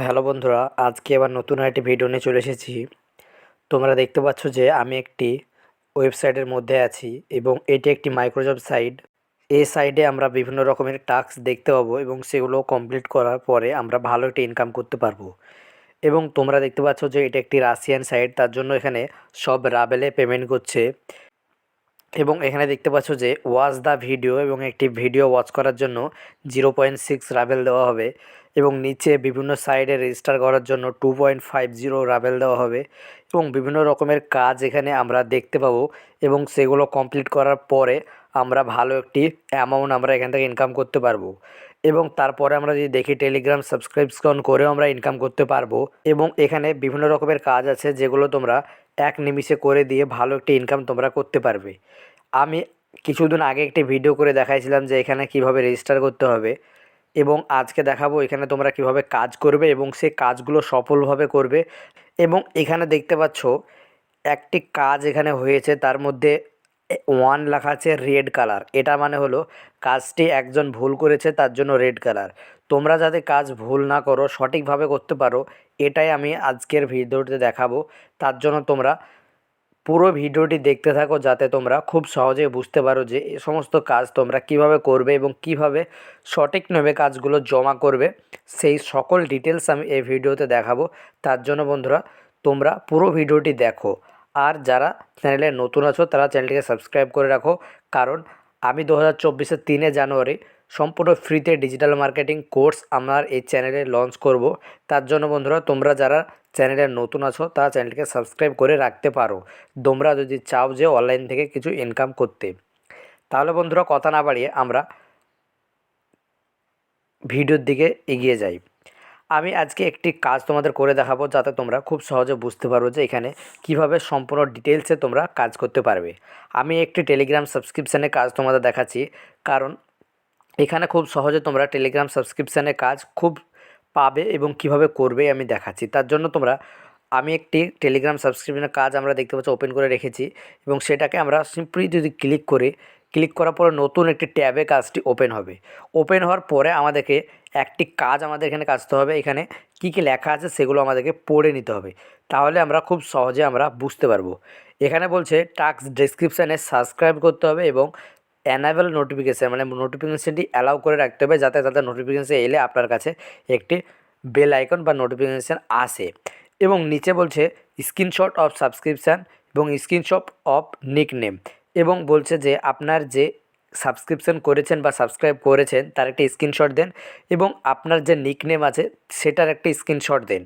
Hello বন্ধুরা, আজকে আবার নতুন আরেকটি ভিডিও নিয়ে চলে এসেছি। তোমরা দেখতে পাচ্ছ যে আমি একটি ওয়েবসাইটের মধ্যে আছি এবং এটি একটি মাইক্রোসফট সাইট। এই সাইটে আমরা বিভিন্ন রকমের টাস্ক দেখতে পাবো এবং সেগুলো কমপ্লিট করার পরে আমরা ভালো একটি ইনকাম করতে পারবো। এবং তোমরা দেখতে পাচ্ছ যে এটা একটি রাশিয়ান সাইট, তার জন্য এখানে সব রাবেলে পেমেন্ট করছে। এবং এখানে দেখতে পাচ্ছ যে ওয়াচ দ্য ভিডিও এবং একটি ভিডিও ওয়াচ করার জন্য 0.6 রাবেল দেওয়া হবে এবং নিচে বিভিন্ন সাইডে রেজিস্টার করার জন্য 2.50 রাবেল দেওয়া হবে এবং বিভিন্ন রকমের কাজ এখানে আমরা দেখতে পাবো এবং সেগুলো কমপ্লিট করার পরে আমরা ভালো একটি অ্যামাউন্ট আমরা এখান থেকে ইনকাম করতে পারবো। এবং তারপরে আমরা যদি দেখি টেলিগ্রাম সাবস্ক্রিপশন করেও আমরা ইনকাম করতে পারবো এবং এখানে বিভিন্ন রকমের কাজ আছে যেগুলো তোমরা এক নিমিষে করে দিয়ে ভালো একটি ইনকাম তোমরা করতে পারবে। আমি কিছুদিন আগে একটি ভিডিও করে দেখাইছিলাম যে এখানে কিভাবে রেজিস্টার করতে হবে এবং আজকে দেখাবো এখানে তোমরা কিভাবে কাজ করবে এবং সেই কাজগুলো সফলভাবে করবে। এবং এখানে দেখতে পাচ্ছ একটি কাজ এখানে হয়েছে, তার মধ্যে ওয়ান লেখা আছে রেড কালার। এটা মানে হলো কাজটি একজন ভুল করেছে, তার জন্য রেড কালার। তোমরা যাতে কাজ ভুল না করো, সঠিকভাবে করতে পারো, এটাই আমি আজকের ভিডিওতে দেখাবো। তার জন্য তোমরা পুরো ভিডিওটি দেখতে থাকো যাতে তোমরা খুব সহজেই বুঝতে পারো যে এই সমস্ত কাজ তোমরা কিভাবে করবে এবং কিভাবে সঠিকভাবে কাজগুলো জমা করবে। সেই সকল ডিটেলস আমি এই ভিডিওতে দেখাবো। তার জন্য বন্ধুরা তোমরা পুরো ভিডিওটি দেখো। আর যারা চ্যানেলে নতুন আছো তারা চ্যানেলটিকে সাবস্ক্রাইব করে রাখো, কারণ আমি 2024-এর 3 জানুয়ারি সম্পূর্ণ ফ্রিতে ডিজিটাল মার্কেটিং কোর্স আমার এই চ্যানেলে লঞ্চ করব। তার জন্য বন্ধুরা তোমরা যারা চ্যানেলে নতুন আছো তারা চ্যানেলটিকে সাবস্ক্রাইব করে রাখতে পারো, তোমরা যদি চাও যে অনলাইন থেকে কিছু ইনকাম করতে। তাহলে বন্ধুরা কথা না বাড়িয়ে আমরা ভিডিওর দিকে এগিয়ে যাই। আমি আজকে একটি কাজ তোমাদের করে দেখাবো যাতে তোমরা খুব সহজে বুঝতে পারো যে এখানে কিভাবে সম্পূর্ণ ডিটেলসে তোমরা কাজ করতে পারবে। আমি একটি টেলিগ্রাম সাবস্ক্রিপশানে কাজ তোমাদের দেখাচ্ছি, কারণ এখানে খুব সহজে তোমরা টেলিগ্রাম সাবস্ক্রিপশানে কাজ খুব পাবে এবং কিভাবে করবে আমি দেখাচ্ছি। তার জন্য তোমরা আমি একটি টেলিগ্রাম সাবস্ক্রিপশনের কাজ আমরা দেখতে পাচ্ছি ওপেন করে রেখেছি এবং সেটাকে আমরা সিম্পলি যদি ক্লিক করার পরে নতুন একটি ট্যাবে কাজটি ওপেন হবে। ওপেন হওয়ার পরে আমাদেরকে একটি কাজ আমাদের এখানে কাজতে হবে। এখানে কী কী লেখা আছে সেগুলো আমাদেরকে পড়ে নিতে হবে, তাহলে আমরা খুব সহজে আমরা বুঝতে পারবো। এখানে বলছে টাস্ক ডেসক্রিপশানে সাবস্ক্রাইব করতে হবে এবং অ্যানাবেল নোটিফিকেশান মানে নোটিফিকেশানটি অ্যালাউ করে রাখতে হবে যাতে তাদের নোটিফিকেশান এলে আপনার কাছে একটি বেল আইকন বা নোটিফিকেশান আসে। এবং নিচে বলছে স্ক্রিনশট অফ সাবস্ক্রিপশান এবং স্ক্রিনশট অফ নিকনেম, এবং বলছে যে আপনার যে সাবস্ক্রিপশান করেছেন বা সাবস্ক্রাইব করেছেন তার একটি স্ক্রিনশট দেন এবং আপনার যে নিকনেম আছে সেটার একটি স্ক্রিনশট দেন।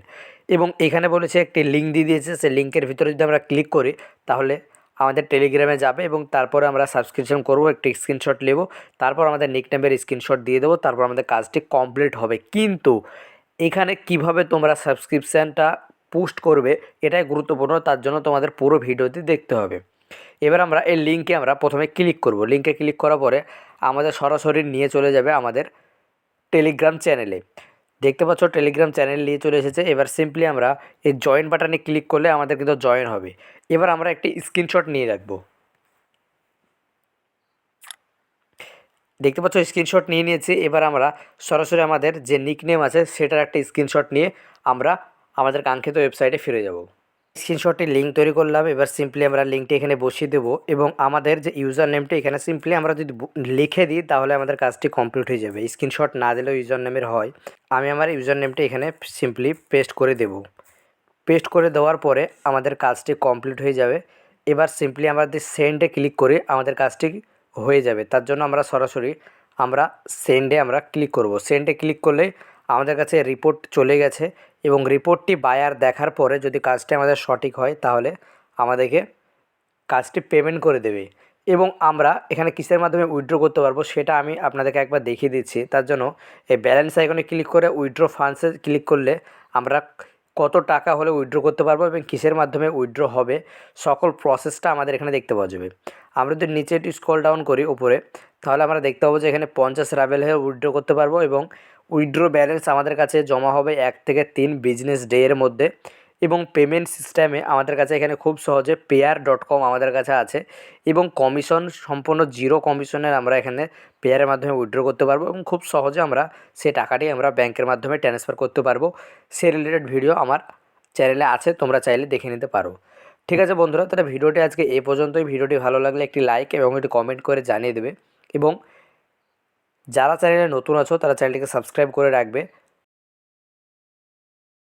এবং এখানে বলেছে একটি লিঙ্ক দিয়ে দিয়েছে, সেই লিঙ্কের ভিতরে যদি আমরা ক্লিক করি তাহলে আমাদের টেলিগ্রামে যাবে এবং তারপরে আমরা সাবস্ক্রিপশন করব, একটি স্ক্রিনশট নেব, তারপর আমাদের নিকনেমের স্ক্রিনশট দিয়ে দেবো, তারপর আমাদের কাজটি কমপ্লিট হবে। কিন্তু এখানে কিভাবে তোমরা সাবস্ক্রিপশানটা পোস্ট করবে এটাই গুরুত্বপূর্ণ, তার জন্য তোমাদের পুরো ভিডিওটি দেখতে হবে। এবার আমরা এই লিঙ্কে আমরা প্রথমে ক্লিক করব। লিঙ্কে ক্লিক করার পরে আমাদের সরাসরি নিয়ে চলে যাবে আমাদের টেলিগ্রাম চ্যানেলে। দেখতে পাচ্ছ টেলিগ্রাম চ্যানেল নিয়ে চলে এসেছে। এবার সিম্পলি আমরা এই জয়েন বাটনে ক্লিক করলে আমাদের কিন্তু জয়েন হবে। এবার আমরা একটি স্ক্রিনশট নিয়ে রাখবো। দেখতে পাচ্ছ স্ক্রিনশট নিয়ে নিয়েছি। এবার আমরা সরাসরি আমাদের যে নিকনেম আছে সেটার একটা স্ক্রিনশট নিয়ে আমরা আমাদের কাঙ্ক্ষিত ওয়েবসাইটে ফিরে যাব। স্ক্রিনশটটি লিঙ্ক তৈরি করলাম। এবার সিম্পলি আমরা লিঙ্কটি এখানে বসিয়ে দেবো এবং আমাদের যে ইউজার নেমটি এখানে সিম্পলি আমরা যদি লিখে দিই তাহলে আমাদের কাজটি কমপ্লিট হয়ে যাবে। স্ক্রিনশট না দিলেও ইউজার নেমের হয়। আমি আমার ইউজার নেমটি এখানে সিম্পলি পেস্ট করে দেব। পেস্ট করে দেওয়ার পরে আমাদের কাজটি কমপ্লিট হয়ে যাবে। এবার সিম্পলি আমাদের সেন্ডে ক্লিক করে আমাদের কাজটি হয়ে যাবে। তার জন্য আমরা সরাসরি আমরা সেন্ডে আমরা ক্লিক করব। সেন্ডে ক্লিক করলে আমাদের কাছে রিপোর্ট চলে গেছে এবং রিপোর্টটি বায়ার দেখার পরে যদি কাজটি আমাদের সঠিক হয় তাহলে আমাদেরকে কাজটি পেমেন্ট করে দেবে। এবং আমরা এখানে কিসের মাধ্যমে উইথড্র করতে পারবো সেটা আমি আপনাদেরকে একবার দেখিয়ে দিচ্ছি। তার জন্য এই ব্যালেন্স আইকনে ক্লিক করে উইথড্র ফান্ডসে ক্লিক করলে আমরা কত টাকা হলে উইথড্র করতে পারবো এবং কিসের মাধ্যমে উইথড্র হবে সকল প্রসেসটা আমাদের এখানে দেখতে পাওয়া যাবে। আমরা যদি নিচে একটু স্ক্রল ডাউন করি উপরে, তাহলে আমরা দেখতে পাবো যে এখানে 50 রাবেল হয়ে উইথড্র করতে পারবো এবং উইথড্র ব্যালেন্স আমাদের কাছে জমা হবে 1 থেকে 3 বিজনেস ডে এর মধ্যে। এবং পেমেন্ট সিস্টেমে আমাদের কাছে এখানে খুব সহজে পেয়ার.com আমাদের কাছে আছে এবং কমিশন সম্পূর্ণ জিরো কমিশনের আমরা এখানে পেয়ারের মাধ্যমে উইথড্র করতে পারবো এবং খুব সহজে আমরা সেই টাকাটি আমরা ব্যাংকের মাধ্যমে ট্রান্সফার করতে পারবো। সে রিলেটেড ভিডিও আমার চ্যানেলে আছে, তোমরা চাইলে দেখে নিতে পারো। ঠিক আছে বন্ধুরা, তাহলে ভিডিওটি আজকে এই পর্যন্তই। ভিডিওটি ভালো লাগলে একটি লাইক এবং একটি কমেন্ট করে জানিয়ে দেবে এবং যারা চ্যানেলে নতুন আছো তারা চ্যানেলটিকে সাবস্ক্রাইব করে রাখবে।